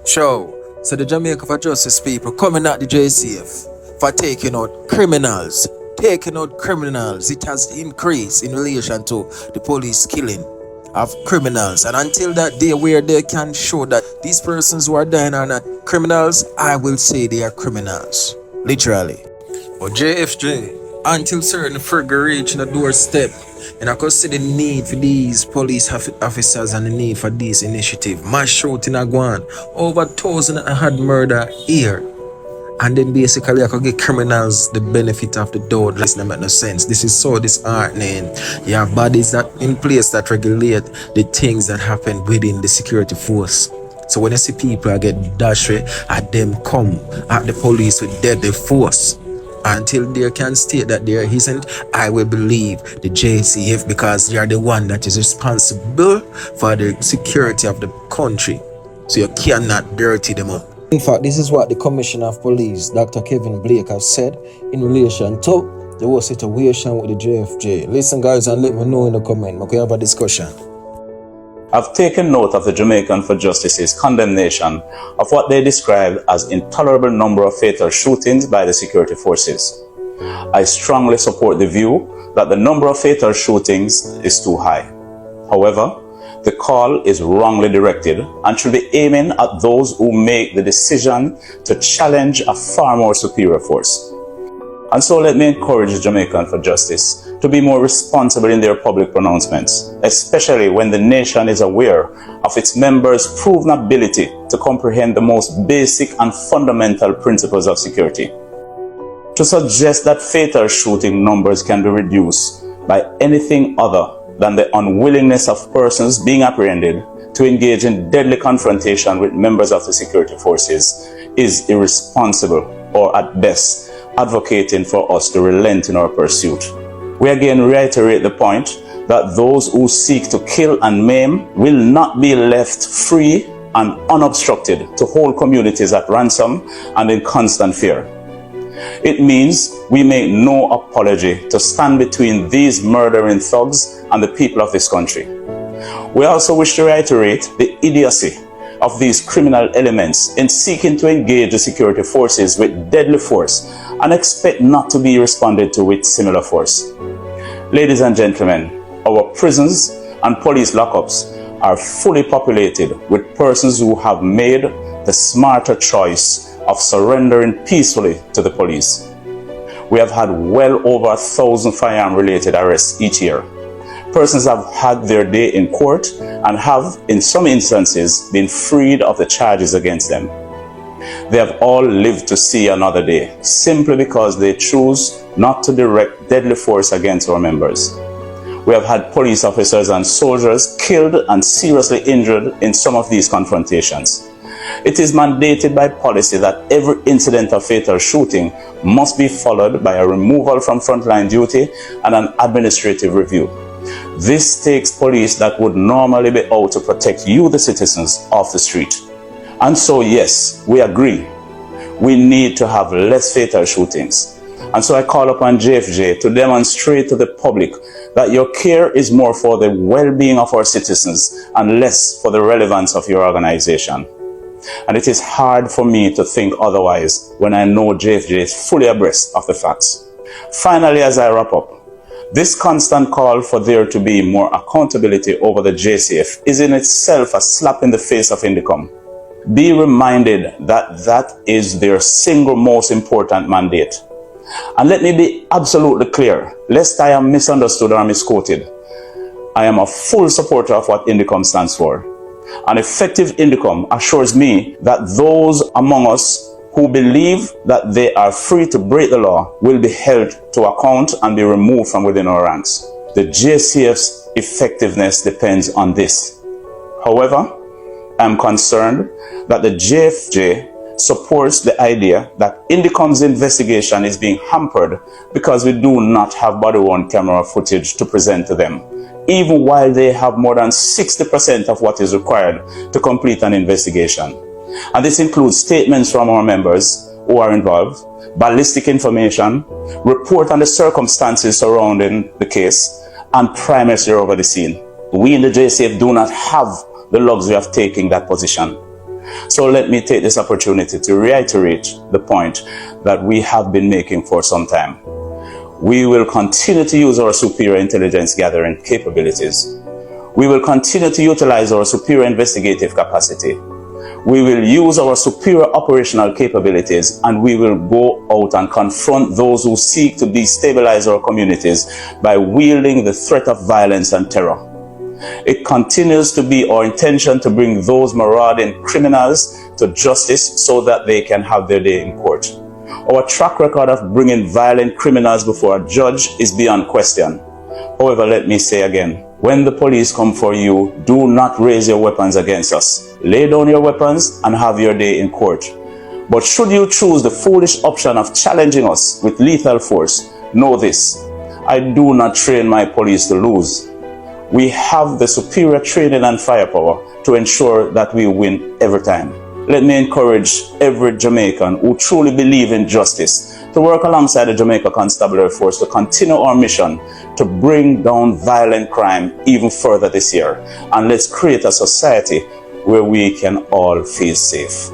Show. So the Jamaica for Justice people coming at the JCF for taking out criminals. Taking out criminals. It has increased in relation to the police killing of criminals. And until that day where they can show that these persons who are dying are not criminals, I will say they are criminals. Literally. But JFJ, until certain figure reach the doorstep, and I could see the need for these police officers and the need for this initiative. Mass shooting a gone. Over 1,000 I had murder here. And then basically I could give criminals the benefit of the doubt. That doesn't make no sense. This is so disheartening. You have bodies that in place that regulate the things that happen within the security force. So when you see people get dashed at them come at the police with deadly force, until they can state that there isn't, I will believe the JCF because they are the one that is responsible for the security of the country. So you cannot dirty them up. In fact, this is what the Commissioner of Police, Dr. Kevin Blake, has said in relation to the whole situation with the JFJ. Listen, guys, and let me know in the comment. We can have a discussion. I've taken note of the Jamaican for Justice's condemnation of what they described as intolerable number of fatal shootings by the security forces. I strongly support the view that the number of fatal shootings is too high. However, the call is wrongly directed and should be aiming at those who make the decision to challenge a far more superior force. And so let me encourage the Jamaican for Justice to be more responsible in their public pronouncements, especially when the nation is aware of its members' proven ability to comprehend the most basic and fundamental principles of security. To suggest that fatal shooting numbers can be reduced by anything other than the unwillingness of persons being apprehended to engage in deadly confrontation with members of the security forces is irresponsible, or at best, advocating for us to relent in our pursuit. We again reiterate the point that those who seek to kill and maim will not be left free and unobstructed to hold communities at ransom and in constant fear. It means we make no apology to stand between these murdering thugs and the people of this country. We also wish to reiterate the idiocy of these criminal elements in seeking to engage the security forces with deadly force and expect not to be responded to with similar force. Ladies and gentlemen, our prisons and police lockups are fully populated with persons who have made the smarter choice of surrendering peacefully to the police. We have had well over 1,000 firearm-related arrests each year. Persons have had their day in court and have, in some instances, been freed of the charges against them. They have all lived to see another day, simply because they choose not to direct deadly force against our members. We have had police officers and soldiers killed and seriously injured in some of these confrontations. It is mandated by policy that every incident of fatal shooting must be followed by a removal from frontline duty and an administrative review. This takes police that would normally be out to protect you, the citizens, off the street. And so, yes, we agree. We need to have less fatal shootings. And so I call upon JFJ to demonstrate to the public that your care is more for the well-being of our citizens and less for the relevance of your organization. And it is hard for me to think otherwise when I know JFJ is fully abreast of the facts. Finally, as I wrap up, this constant call for there to be more accountability over the JCF is in itself a slap in the face of INDCOM. Be reminded that that is their single most important mandate. And let me be absolutely clear, lest I am misunderstood or misquoted. I am a full supporter of what INDCOM stands for. An effective INDCOM assures me that those among us who believe that they are free to break the law will be held to account and be removed from within our ranks. The JCF's effectiveness depends on this. However, I am concerned that the JFJ supports the idea that INDCOM's investigation is being hampered because we do not have body-worn camera footage to present to them, even while they have more than 60% of what is required to complete an investigation. And this includes statements from our members who are involved, ballistic information, report on the circumstances surrounding the case, and primacy over the scene. We in the JCF do not have the luxury of taking that position. So let me take this opportunity to reiterate the point that we have been making for some time. We will continue to use our superior intelligence gathering capabilities. We will continue to utilize our superior investigative capacity. We will use our superior operational capabilities, and we will go out and confront those who seek to destabilize our communities by wielding the threat of violence and terror. It continues to be our intention to bring those marauding criminals to justice so that they can have their day in court. Our track record of bringing violent criminals before a judge is beyond question. However, let me say again, when the police come for you, do not raise your weapons against us. Lay down your weapons and have your day in court. But should you choose the foolish option of challenging us with lethal force, know this: I do not train my police to lose. We have the superior training and firepower to ensure that we win every time. Let me encourage every Jamaican who truly believes in justice to work alongside the Jamaica Constabulary Force to continue our mission to bring down violent crime even further this year. And let's create a society where we can all feel safe.